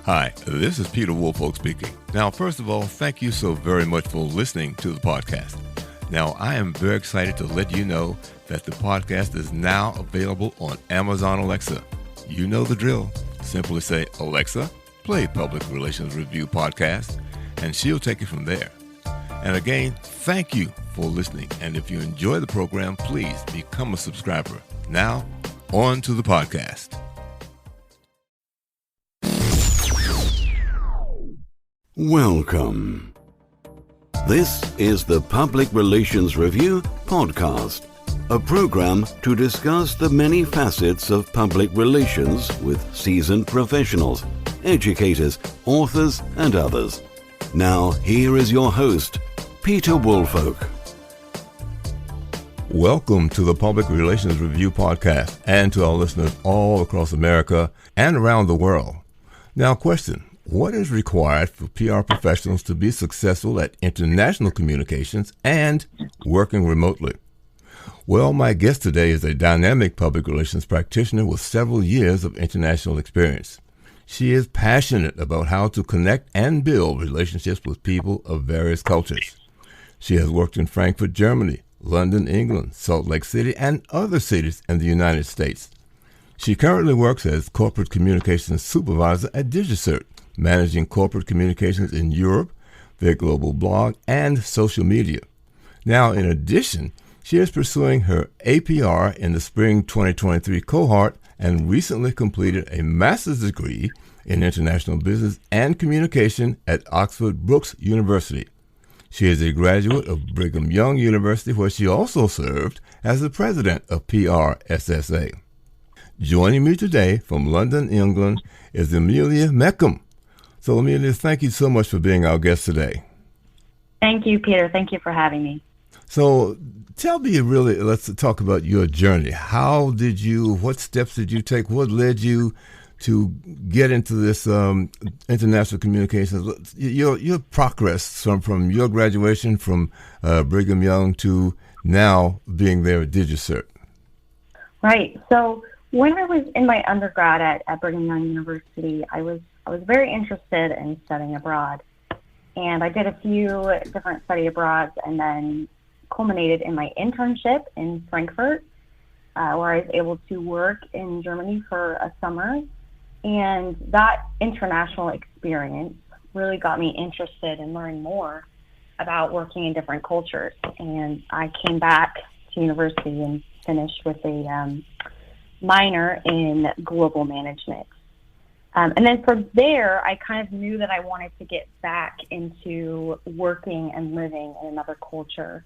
Hi, this is Peter Woolfolk speaking. Now, first of all, thank you so very much for listening to the podcast. Now, I am very excited to let you know that the podcast is now available on Amazon Alexa. You know the drill. Simply say, Alexa, play Public Relations Review Podcast, and she'll take it from there. And again, thank you for listening. And if you enjoy the program, please become a subscriber. Now, on to the podcast. Welcome. This is the Public Relations Review Podcast, a program to discuss the many facets of public relations with seasoned professionals, educators, authors, and others. Now, here is your host, Peter Woolfolk. Welcome to the Public Relations Review Podcast and to our listeners all across America and around the world. Now, question. What is required for PR professionals to be successful at international communications and working remotely? Well, my guest today is a dynamic public relations practitioner with several years of international experience. She is passionate about how to connect and build relationships with people of various cultures. She has worked in Frankfurt, Germany, London, England, Salt Lake City, and other cities in the United States. She currently works as corporate communications supervisor at DigiCert, managing corporate communications in Europe, their global blog, and social media. Now, in addition, she is pursuing her APR in the spring 2023 cohort and recently completed a master's degree in international business and communication at Oxford Brookes University. She is a graduate of Brigham Young University, where she also served as the president of PRSSA. Joining me today from London, England, is Amelia Mecham. So, Amelia, thank you so much for being our guest today. Thank you, Peter. Thank you for having me. So, tell me let's talk about your journey. What steps did you take? What led you to get into this international communications? Your progress from your graduation from Brigham Young to now being there at DigiCert. Right. So, when I was in my undergrad at Brigham Young University, I was very interested in studying abroad. And I did a few different study abroads and then culminated in my internship in Frankfurt, where I was able to work in Germany for a summer. And that international experience really got me interested in learning more about working in different cultures. And I came back to university and finished with a minor in global management. And then from there, I kind of knew that I wanted to get back into working and living in another culture.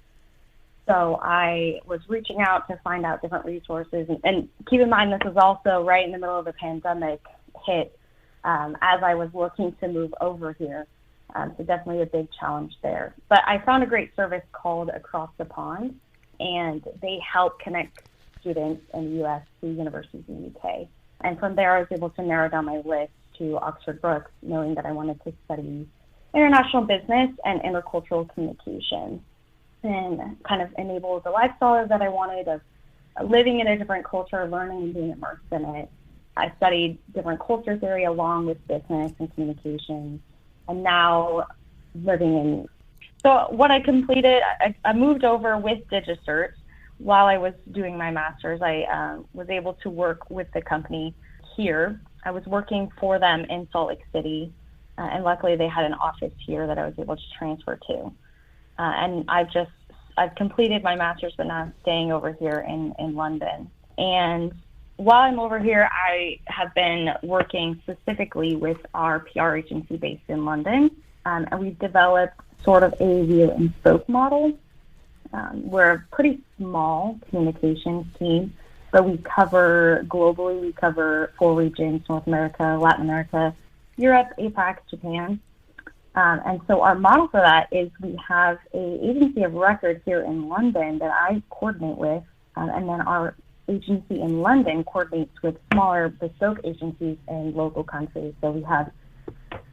So I was reaching out to find out different resources. And keep in mind, this was also right in the middle of the pandemic hit as I was looking to move over here. So definitely a big challenge there. But I found a great service called Across the Pond, and they help connect students in the U.S. to universities in the U.K. And from there, I was able to narrow down my list to Oxford Brookes, knowing that I wanted to study international business and intercultural communication, and kind of enable the lifestyle that I wanted of living in a different culture, learning and being immersed in it. I studied different culture theory along with business and communication, and now living in. So what I completed, I moved over with DigiCert. While I was doing my master's, I was able to work with the company here. I was working for them in Salt Lake City, and luckily they had an office here that I was able to transfer to. And I've completed my master's, but now I'm staying over here in London. And while I'm over here, I have been working specifically with our PR agency based in London, and we've developed sort of a reel and spoke model. We're a pretty small communications team, but we cover globally. We cover 4 regions: North America, Latin America, Europe, APAC, Japan. And so our model for that is we have an agency of record here in London that I coordinate with, and then our agency in London coordinates with smaller bespoke agencies in local countries. So we have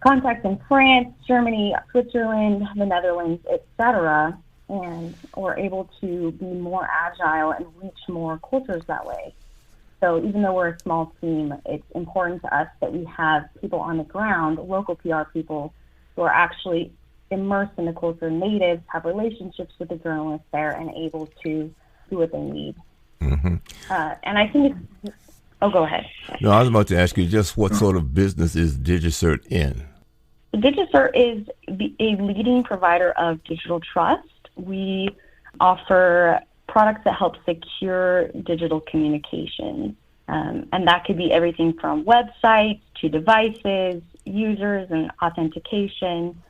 contacts in France, Germany, Switzerland, the Netherlands, etc., and we're able to be more agile and reach more cultures that way. So even though we're a small team, it's important to us that we have people on the ground, local PR people, who are actually immersed in the culture, natives, have relationships with the journalists there, and able to do what they need. Mm-hmm. And I think go ahead. No, I was about to ask you just what sort of business is DigiCert in? DigiCert is a leading provider of digital trust. We offer products that help secure digital communications. And that could be everything from websites to devices, users and authentication,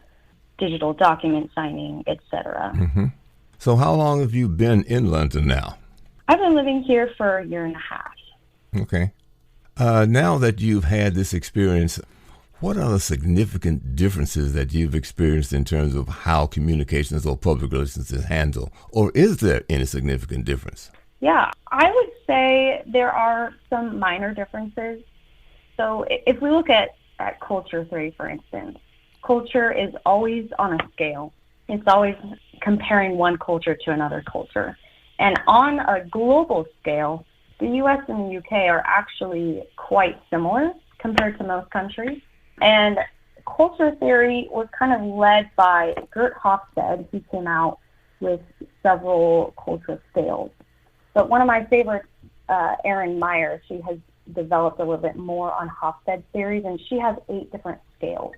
digital document signing, etc. Mm-hmm. So how long have you been in London now? I've been living here for a year and a half. Okay. Now that you've had this experience, what are the significant differences that you've experienced in terms of how communications or public relations is handled? Or is there any significant difference? Yeah, I would say there are some minor differences. So if we look at culture theory, for instance, culture is always on a scale. It's always comparing one culture to another culture. And on a global scale, the U.S. and the U.K. are actually quite similar compared to most countries. And culture theory was kind of led by Gert Hofstede, who came out with several culture scales. But one of my favorites, Erin Meyer, she has developed a little bit more on Hofstede's theories, and she has 8 different scales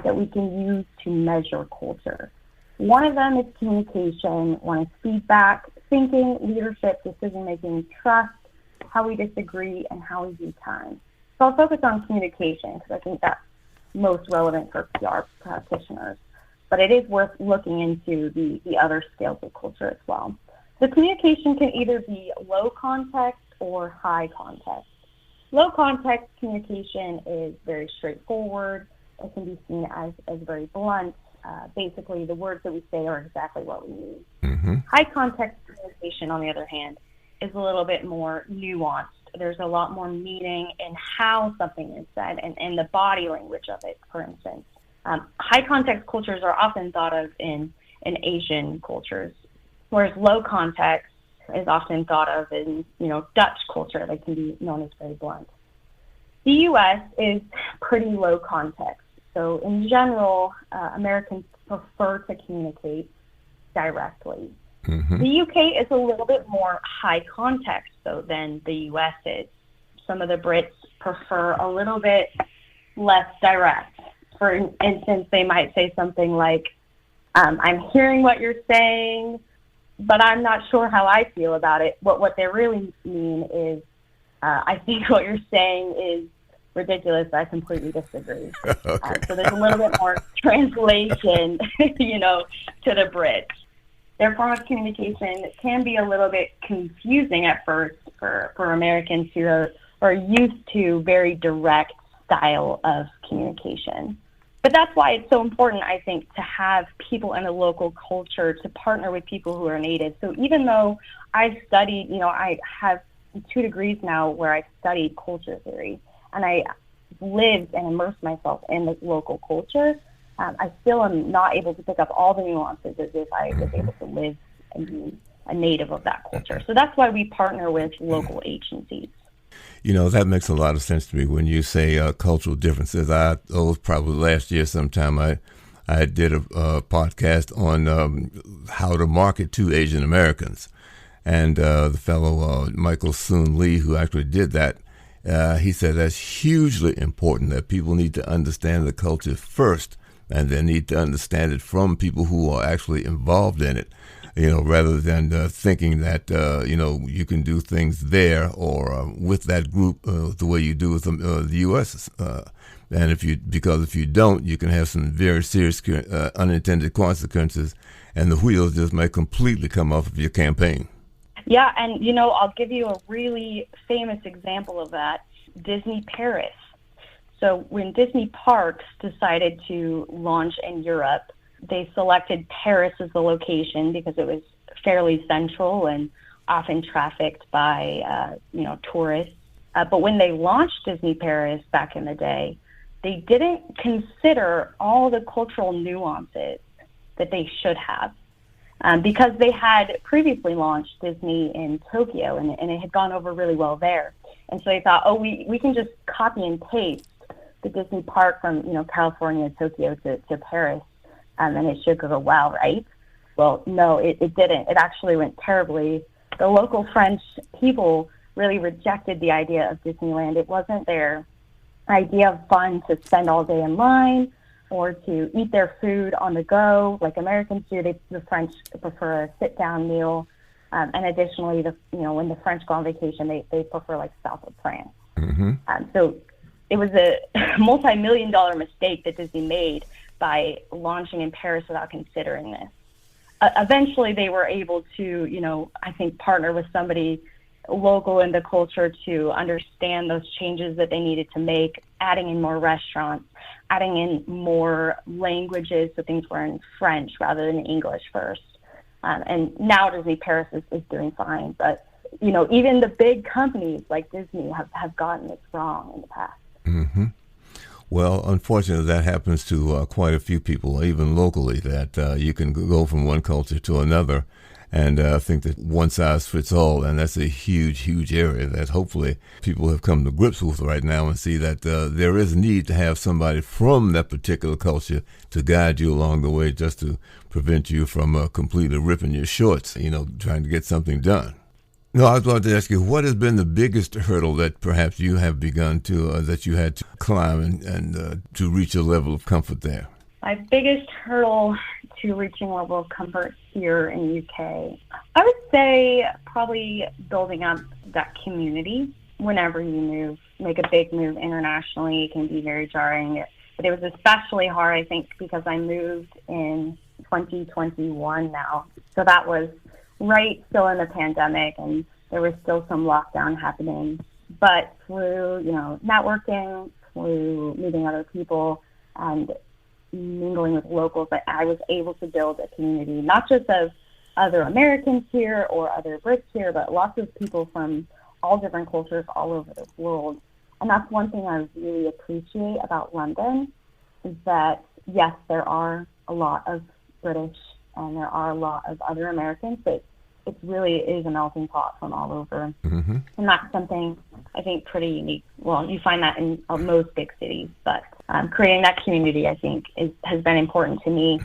that we can use to measure culture. One of them is communication, one is feedback, thinking, leadership, decision-making, trust, how we disagree, and how we view time. So I'll focus on communication because I think that's most relevant for PR practitioners. But it is worth looking into the other scales of culture as well. The communication can either be low context or high context. Low context communication is very straightforward. It can be seen as very blunt. Basically, the words that we say are exactly what we need. Mm-hmm. High context communication, on the other hand, is a little bit more nuanced. There's a lot more meaning in how something is said and the body language of it, for instance. High context cultures are often thought of in Asian cultures, whereas low context is often thought of in, Dutch culture. They can be known as very blunt. The U.S. is pretty low context. So in general, Americans prefer to communicate directly. Mm-hmm. The UK is a little bit more high context, though, than the US is. Some of the Brits prefer a little bit less direct. For instance, they might say something like, I'm hearing what you're saying, but I'm not sure how I feel about it. What they really mean is, I think what you're saying is ridiculous. I completely disagree. Okay. So there's a little bit more translation, to the Brits. Their form of communication can be a little bit confusing at first for Americans who are used to very direct style of communication. But that's why it's so important, I think, to have people in a local culture to partner with people who are native. So even though I've studied, I have 2 degrees now where I've studied culture theory, and I lived and immersed myself in the local culture, I still am not able to pick up all the nuances as if I was able to live and be a native of that culture. So that's why we partner with local agencies. That makes a lot of sense to me when you say cultural differences. It was probably last year sometime I did a podcast on how to market to Asian Americans. And the fellow Michael Soon Lee, who actually did that, he said that's hugely important, that people need to understand the culture first, and they need to understand it from people who are actually involved in it, rather than thinking that, you can do things there or with that group the way you do with the U.S. And if you don't, you can have some very serious unintended consequences, and the wheels just may completely come off of your campaign. Yeah, and, I'll give you a really famous example of that, Disney Paris. So when Disney Parks decided to launch in Europe, they selected Paris as the location because it was fairly central and often trafficked by, tourists. But when they launched Disney Paris back in the day, they didn't consider all the cultural nuances that they should have. Because they had previously launched Disney in Tokyo, and it had gone over really well there. And so they thought, oh, we can just copy and paste the Disney park from, California, Tokyo to Paris, and it should go well, right? Well, no, it didn't. It actually went terribly. The local French people really rejected the idea of Disneyland. It wasn't their idea of fun to spend all day in line or to eat their food on the go like Americans do. The French prefer a sit-down meal. And additionally, when the French go on vacation, they prefer like south of France. Mm-hmm. So it was a multi-million-dollar mistake that Disney made by launching in Paris without considering this. Eventually, they were able to, I think, partner with somebody local in the culture to understand those changes that they needed to make, adding in more restaurants, adding in more languages, so things were in French rather than English first. And now Disney Paris is doing fine. But, even the big companies like Disney have gotten this wrong in the past. Mm-hmm. Well, unfortunately, that happens to quite a few people, even locally, that you can go from one culture to another and think that one size fits all. And that's a huge, huge area that hopefully people have come to grips with right now and see that there is a need to have somebody from that particular culture to guide you along the way, just to prevent you from completely ripping your shorts, trying to get something done. No, I was going to ask you, what has been the biggest hurdle that perhaps you have begun to, that you had to climb and to reach a level of comfort there? My biggest hurdle to reaching a level of comfort here in the UK, I would say probably building up that community. Whenever you make a big move internationally, it can be very jarring. But it was especially hard, I think, because I moved in 2021 now. So that was right still in the pandemic, and there was still some lockdown happening. But through, networking, through meeting other people and mingling with locals, I was able to build a community, not just of other Americans here or other Brits here, but lots of people from all different cultures all over the world. And that's one thing I really appreciate about London, is that, yes, there are a lot of British and there are a lot of other Americans, but it really is a melting pot from all over. Mm-hmm. And that's something I think pretty unique. Well, you find that in most big cities, but creating that community, I think, has been important to me.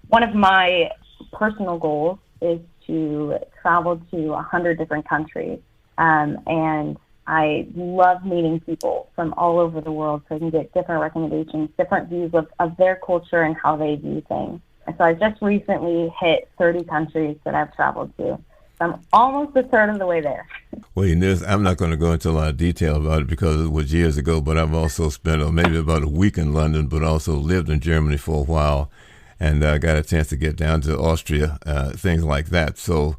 One of my personal goals is to travel to 100 different countries. And I love meeting people from all over the world so I can get different recommendations, different views of their culture and how they view things. And so I just recently hit 30 countries that I've traveled to. So I'm almost a third of the way there. Well, I'm not going to go into a lot of detail about it because it was years ago, but I've also spent maybe about a week in London, but also lived in Germany for a while, and got a chance to get down to Austria, things like that. So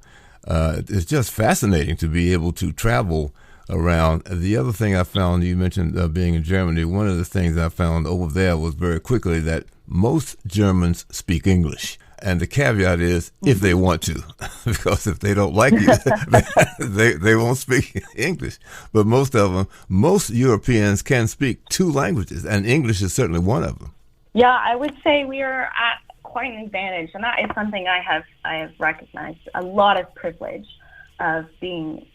it's just fascinating to be able to travel around. The other thing I found, you mentioned being in Germany, one of the things I found over there was very quickly that most Germans speak English. And the caveat is if they want to, because if they don't like you, they won't speak English. But most Europeans can speak two languages, and English is certainly one of them. Yeah, I would say we are at quite an advantage, and that is something I have recognized. A lot of privilege of being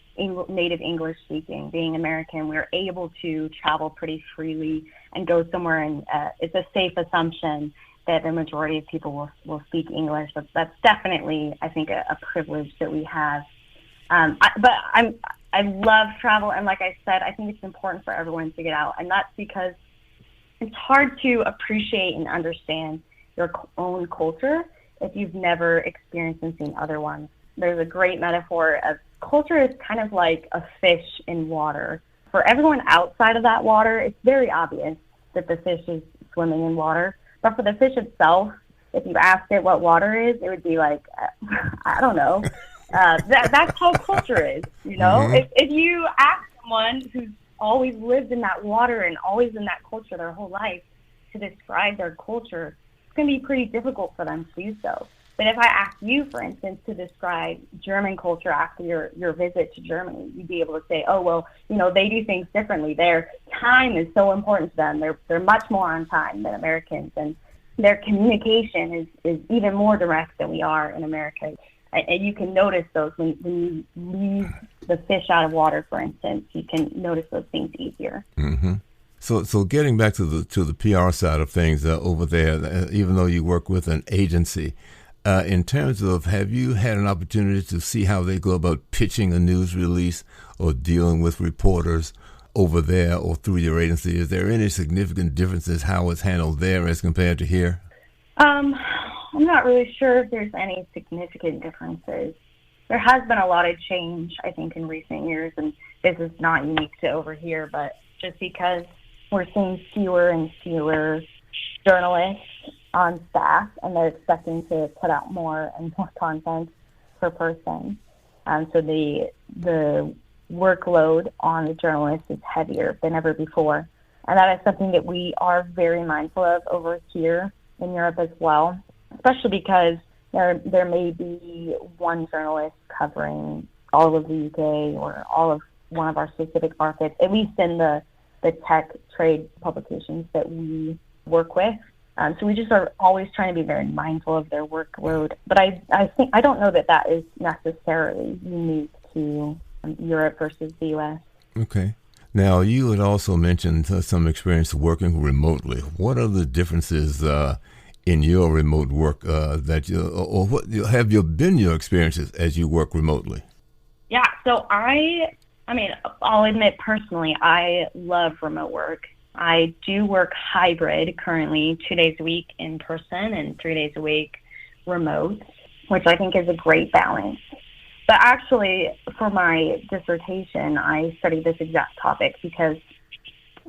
native English speaking, being American. We're able to travel pretty freely and go somewhere, and it's a safe assumption that the majority of people will speak English. But that's definitely, I think, a privilege that we have. I love travel, and like I said, I think it's important for everyone to get out, and that's because it's hard to appreciate and understand your own culture if you've never experienced and seen other ones. There's a great metaphor of culture is kind of like a fish in water. For everyone outside of that water, it's very obvious that the fish is swimming in water. But for the fish itself, if you asked it what water is, it would be like, I don't know. That's how culture is, you know? Mm-hmm. If you ask someone who's always lived in that water and always in that culture their whole life to describe their culture, it's going to be pretty difficult for them to do so. But if I ask you, for instance, to describe German culture after your visit to Germany, you'd be able to say, oh, well, you know, they do things differently. Their time is so important to them. They're much more on time than Americans, and their communication is even more direct than we are in America. And you can notice those when you leave the fish out of water, for instance, you can notice those things easier. Mm-hmm. So getting back to the PR side of things over there, even though you work with an agency, in terms of, have you had an opportunity to see how they go about pitching a news release or dealing with reporters over there or through your agency? Is there any significant differences how it's handled there as compared to here? I'm not really sure if there's any significant differences. There has been a lot of change, I think, in recent years, and this is not unique to over here, but just because we're seeing fewer and fewer journalists on staff, and they're expecting to put out more and more content per person. So the workload on the journalists is heavier than ever before. And that is something that we are very mindful of over here in Europe as well, especially because there may be one journalist covering all of the UK or all of one of our specific markets, at least in the tech trade publications that we work with. So we just are always trying to be very mindful of their workload. But I don't know that is necessarily unique to Europe versus the U.S. Okay. Now, you had also mentioned some experience working remotely. What are the differences in your remote work or what have been your experiences as you work remotely? Yeah, so I'll admit personally, I love remote work. I do work hybrid currently, 2 days a week in person and 3 days a week remote, which I think is a great balance. But actually, for my dissertation, I studied this exact topic because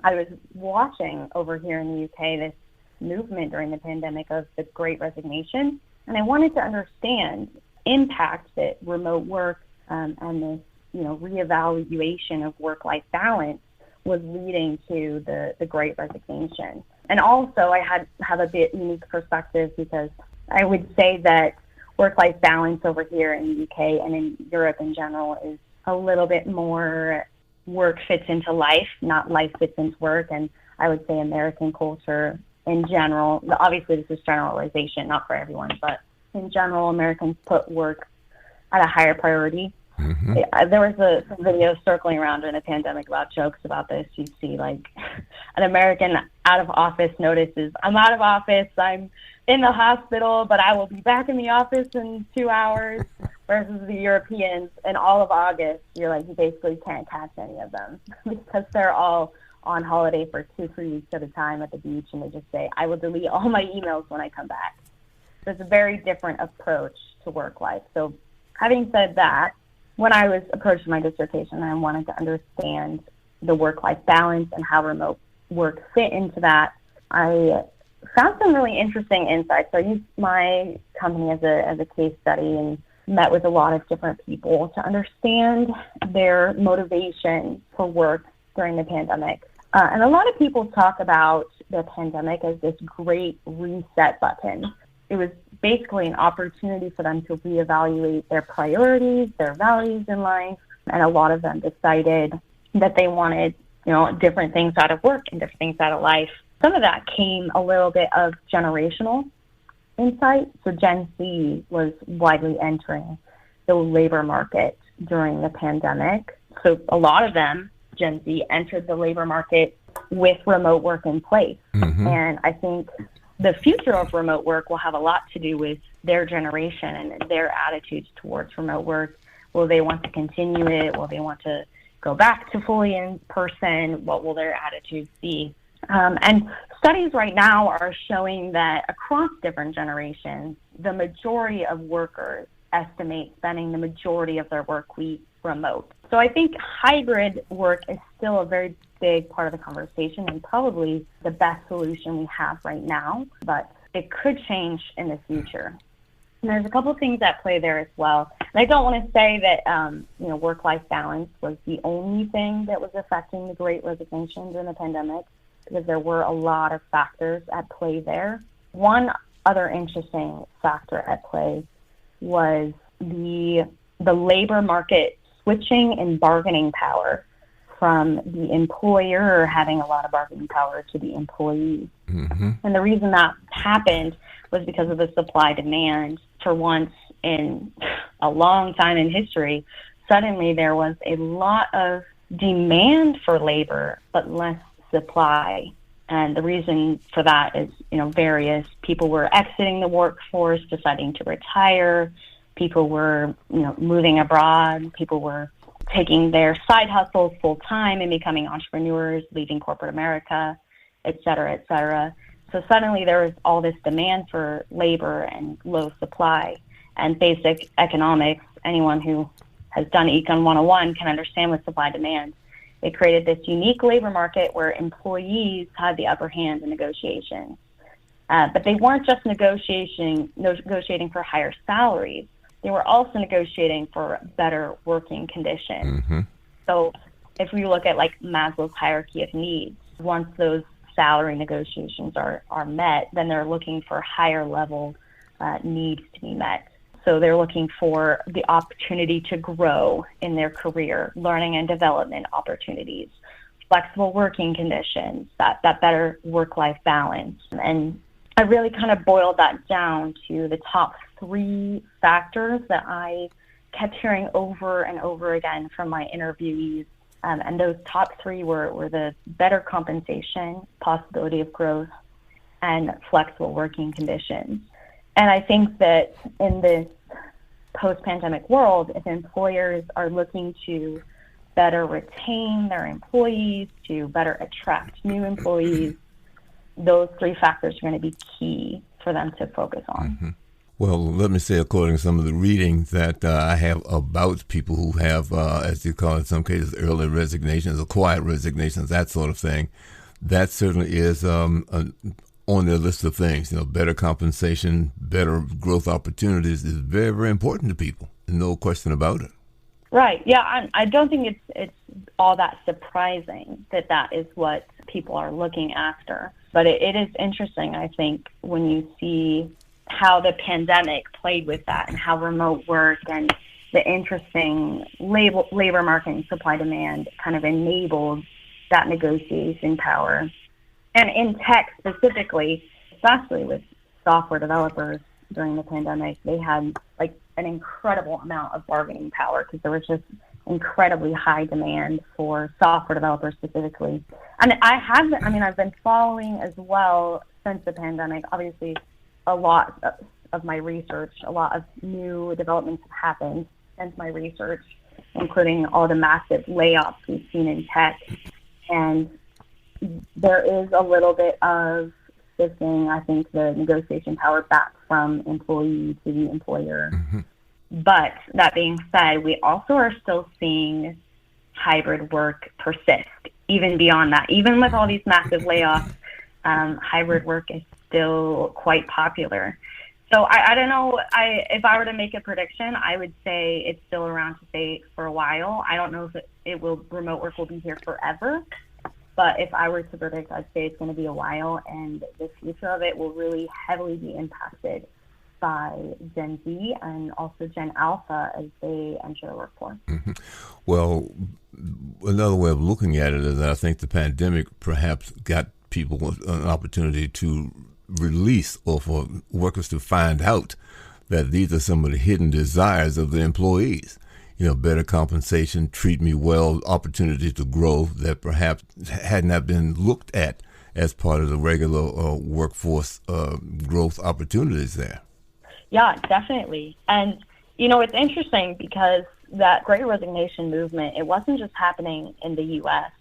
I was watching over here in the UK this movement during the pandemic of the Great Resignation, and I wanted to understand impact that remote work and this reevaluation of work-life balance was leading to the Great Resignation. And also I have a bit unique perspective because I would say that work-life balance over here in the UK and in Europe in general is a little bit more work fits into life, not life fits into work. And I would say American culture in general, obviously this is generalization, not for everyone, but in general, Americans put work at a higher priority. Mm-hmm. There was some video circling around during the pandemic about jokes about this. You'd see like an American out of office notices, I'm out of office, I'm in the hospital, but I will be back in the office in 2 hours, versus the Europeans in all of August, you basically can't catch any of them because they're all on holiday for 2-3 weeks at a time at the beach, and they just say, I will delete all my emails when I come back. So it's a very different approach to work life. So having said that, when I was approaching my dissertation, I wanted to understand the work-life balance and how remote work fit into that. I found some really interesting insights. So I used my company as a case study and met with a lot of different people to understand their motivation for work during the pandemic. And a lot of people talk about the pandemic as this great reset button. It was basically an opportunity for them to reevaluate their priorities, their values in life, and a lot of them decided that they wanted, different things out of work and different things out of life. Some of that came a little bit of generational insight. So Gen Z was widely entering the labor market during the pandemic. So a lot of them, Gen Z, entered the labor market with remote work in place. Mm-hmm. And I think the future of remote work will have a lot to do with their generation and their attitudes towards remote work. Will they want to continue it? Will they want to go back to fully in person? What will their attitudes be? And studies right now are showing that across different generations, the majority of workers estimate spending the majority of their work week remote. So I think hybrid work is still a very big part of the conversation and probably the best solution we have right now, but it could change in the future. And there's a couple of things at play there as well. And I don't want to say that work-life balance was the only thing that was affecting the Great Resignation during the pandemic, because there were a lot of factors at play there. One other interesting factor at play was the labor market switching in bargaining power from the employer having a lot of bargaining power to the employee. Mm-hmm. And the reason that happened was because of the supply demand. For once in a long time in history, suddenly there was a lot of demand for labor, but less supply. And the reason for that is, various people were exiting the workforce, deciding to retire. People were, moving abroad. People were taking their side hustles full time and becoming entrepreneurs, leaving corporate America, et cetera, et cetera. So suddenly there was all this demand for labor and low supply. And basic economics, anyone who has done Econ 101 can understand with supply demand. It created this unique labor market where employees had the upper hand in negotiations. But they weren't just negotiating for higher salaries. They were also negotiating for better working conditions. Mm-hmm. So if we look at like Maslow's hierarchy of needs, once those salary negotiations are met, then they're looking for higher level needs to be met. So they're looking for the opportunity to grow in their career, learning and development opportunities, flexible working conditions, that better work-life balance. And I really kind of boiled that down to the top 3 factors that I kept hearing over and over again from my interviewees. And those top 3 were the better compensation, possibility of growth, and flexible working conditions. And I think that in this post-pandemic world, if employers are looking to better retain their employees, to better attract new employees, those 3 factors are going to be key for them to focus on. Mm-hmm. Well, let me say, according to some of the reading that I have about people who have, as you call it in some cases, early resignations or quiet resignations, that sort of thing, that certainly is on their list of things. Better compensation, better growth opportunities is very, very important to people. No question about it. Right. Yeah, I don't think it's all that surprising that is what people are looking after. But it is interesting, I think, when you see how the pandemic played with that and how remote work and the interesting labor market and supply demand kind of enabled that negotiation power. And in tech specifically, especially with software developers during the pandemic, they had like an incredible amount of bargaining power because there was just incredibly high demand for software developers specifically. And I've been following as well since the pandemic. Obviously, a lot of my research, a lot of new developments have happened since my research, including all the massive layoffs we've seen in tech. And there is a little bit of shifting, I think, the negotiation power back from employee to the employer. Mm-hmm. But that being said, we also are still seeing hybrid work persist, even beyond that. Even with all these massive layoffs, hybrid work is still quite popular. So I don't know, if I were to make a prediction, I would say it's still around to stay for a while. I don't know if remote work will be here forever. But if I were to predict, I'd say it's going to be a while, and the future of it will really heavily be impacted by Gen Z and also Gen Alpha as they enter the workforce. Mm-hmm. Well, another way of looking at it is that I think the pandemic perhaps got people an opportunity to release, or for workers to find out that these are some of the hidden desires of the employees. Better compensation, treat me well, opportunity to grow that perhaps had not been looked at as part of the regular workforce growth opportunities there. Yeah, definitely. And, it's interesting because that Great Resignation movement, it wasn't just happening in the U.S.,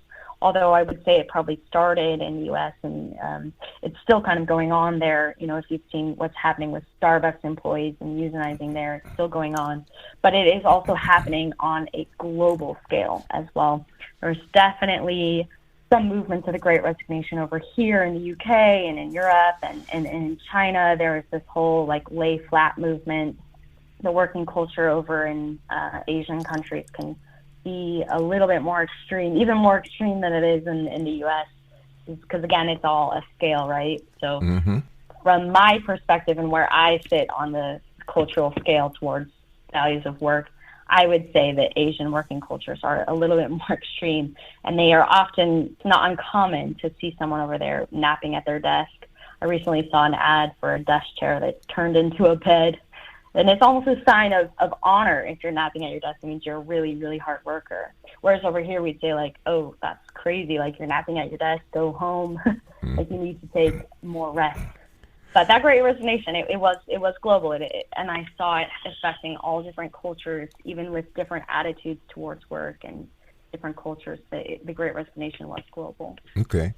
although I would say it probably started in the U.S. and it's still kind of going on there. If you've seen what's happening with Starbucks employees and unionizing there, it's still going on. But it is also happening on a global scale as well. There's definitely some movements of the Great Resignation over here in the UK and in Europe and in China. There is this whole lay flat movement. The working culture over in Asian countries can be a little bit more extreme, even more extreme than it is in the U.S. Because again, it's all a scale, right? So from my perspective and where I sit on the cultural scale towards values of work, I would say that Asian working cultures are a little bit more extreme, and they are often not uncommon to see someone over there napping at their desk. I recently saw an ad for a desk chair that turned into a bed, then it's almost a sign of honor. If you're napping at your desk, it means you're a really, really hard worker. Whereas over here, we'd say like, oh, that's crazy. Like, you're napping at your desk, go home. Like, you need to take more rest. But that Great Resignation, it was global, and I saw it affecting all different cultures, even with different attitudes towards work and different cultures. The Great Resignation was global. Okay.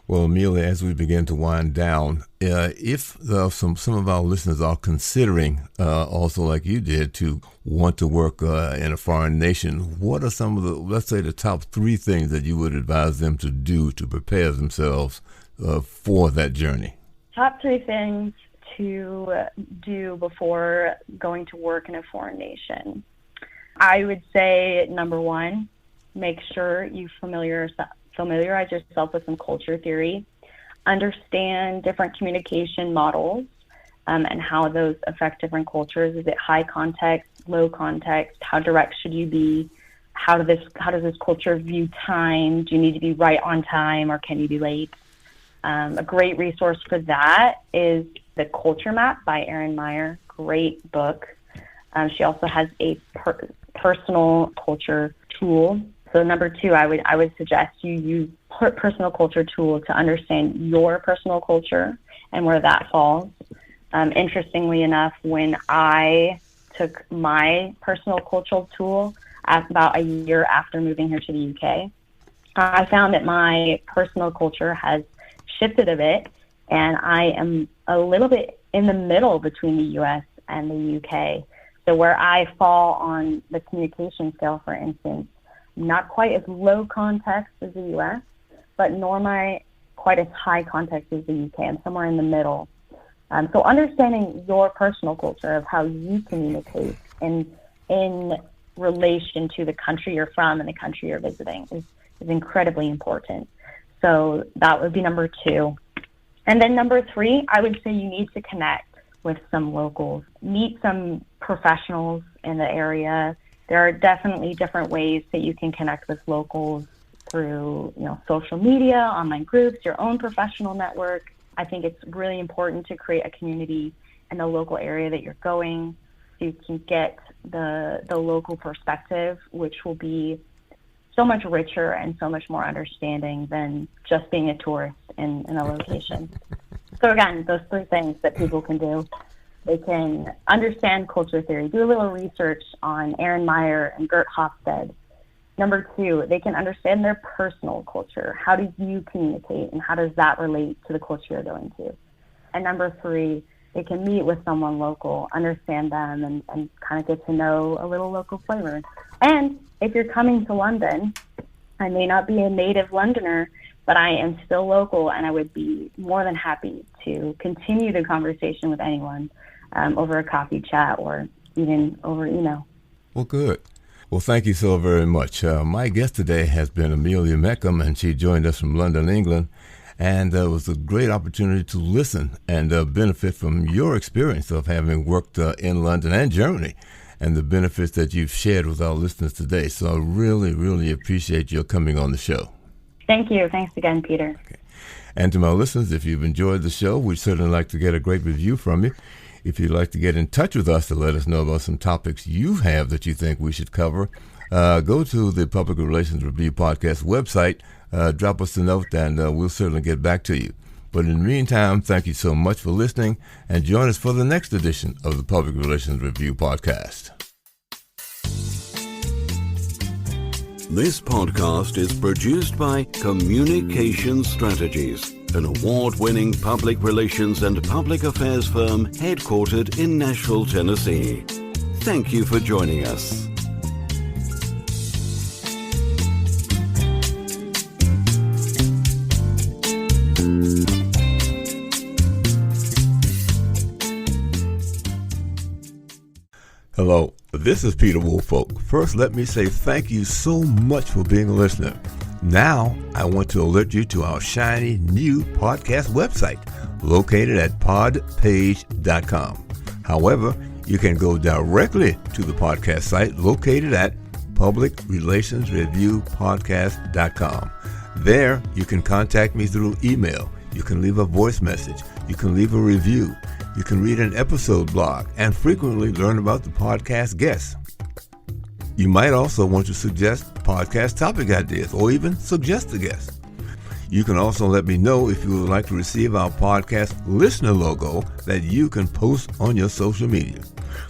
Well, Amelia, as we begin to wind down, if some of our listeners are considering, also like you did, to want to work in a foreign nation, what are some of the, let's say, the top 3 things that you would advise them to do to prepare themselves for that journey? Top 3 things to do before going to work in a foreign nation. I would say, number 1, make sure you familiarize yourself with some culture theory, understand different communication models, and how those affect different cultures. Is it high context, low context? How direct should you be? How does this culture view time? Do you need to be right on time, or can you be late? A great resource for that is The Culture Map by Erin Meyer. Great book. She also has a personal culture tool. So number 2, I would suggest you use personal culture tool to understand your personal culture and where that falls. Interestingly enough, when I took my personal cultural tool about a year after moving here to the UK, I found that my personal culture has shifted a bit, and I am a little bit in the middle between the US and the UK. So where I fall on the communication scale, for instance, not quite as low context as the US, but nor am I quite as high context as the UK. I'm somewhere in the middle. So understanding your personal culture of how you communicate in relation to the country you're from and the country you're visiting is incredibly important. So that would be number 2. And then number 3, I would say you need to connect with some locals, meet some professionals in the area. There are definitely different ways that you can connect with locals through, social media, online groups, your own professional network. I think it's really important to create a community in the local area that you're going, so you can get the local perspective, which will be so much richer and so much more understanding than just being a tourist in a location. So again, those 3 things that people can do. They can understand culture theory, do a little research on Erin Meyer and Gert Hofstede. Number 2, they can understand their personal culture. How do you communicate, and how does that relate to the culture you're going to? And number 3, they can meet with someone local, understand them, and kind of get to know a little local flavor. And if you're coming to London, I may not be a native Londoner, but I am still local, and I would be more than happy to continue the conversation with anyone over a coffee chat or even over email. Well, good. Well, thank you so very much. My guest today has been Amelia Mecham, and she joined us from London, England. And it was a great opportunity to listen and benefit from your experience of having worked in London and Germany, and the benefits that you've shared with our listeners today. So I really, really appreciate your coming on the show. Thank you. Thanks again, Peter. Okay. And to my listeners, if you've enjoyed the show, we'd certainly like to get a great review from you. If you'd like to get in touch with us to let us know about some topics you have that you think we should cover, go to the Public Relations Review Podcast website, drop us a note, and we'll certainly get back to you. But in the meantime, thank you so much for listening, and join us for the next edition of the Public Relations Review Podcast. This podcast is produced by Communication Strategies, an award-winning public relations and public affairs firm headquartered in Nashville, Tennessee. Thank you for joining us. Hello, this is Peter Woolfolk. First, let me say thank you so much for being a listener. Now, I want to alert you to our shiny new podcast website located at podpage.com. However, you can go directly to the podcast site located at publicrelationsreviewpodcast.com. There, you can contact me through email. You can leave a voice message. You can leave a review. You can read an episode blog and frequently learn about the podcast guests. You might also want to suggest podcast topic ideas or even suggest a guest. You can also let me know if you would like to receive our podcast listener logo that you can post on your social media.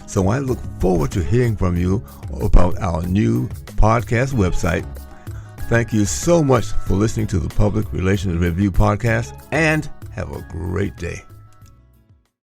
So I look forward to hearing from you about our new podcast website. Thank you so much for listening to the Public Relations Review podcast, and have a great day.